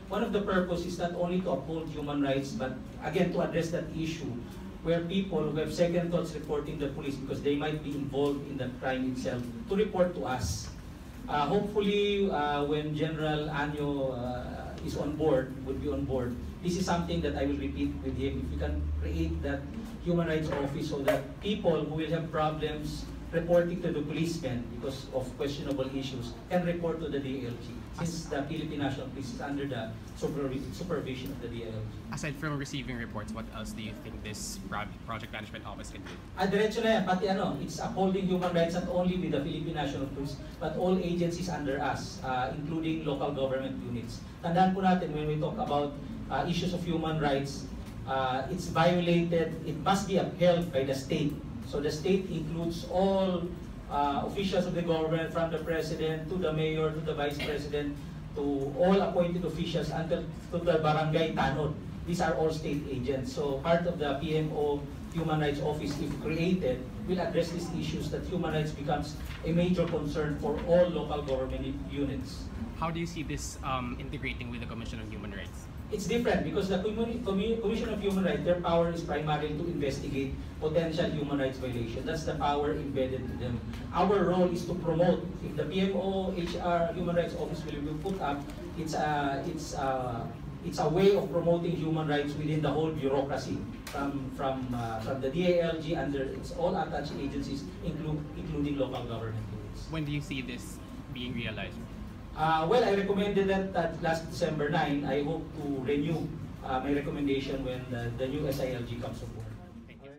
one of the purpose is not only to uphold human rights, but again to address that issue where people who have second thoughts reporting the police because they might be involved in the crime itself to report to us. Hopefully, when General Anyo is on board, would be on board, this is something that I will repeat with him. If we can create that human rights office so that people who will have problems reporting to the policemen because of questionable issues can report to the DILG, since the Philippine National Police is under the supervision of the DILG. Aside from receiving reports, what else do you think this project management office can do? Diretso na yan, pati it's upholding human rights not only with the Philippine National Police, but all agencies under us, including local government units. Tandaan po natin when we talk about issues of human rights, it's violated, it must be upheld by the state. So the state includes all officials of the government, from the president to the mayor to the vice president to all appointed officials until to the barangay tanod. These are all state agents. So part of the PMO Human Rights Office, if created, will address these issues that human rights becomes a major concern for all local government units. How do you see this integrating with the Commission on Human Rights? It's different because the Commission of Human Rights, their power is primarily to investigate potential human rights violations. That's the power embedded to them. Our role is to promote. If the PMO HR Human Rights Office will be put up, it's a way of promoting human rights within the whole bureaucracy, from the DILG under its all attached agencies, including local government units. When do you see this being realized? Well, I recommended that last December 9. I hope to renew my recommendation when the new SILG comes on board.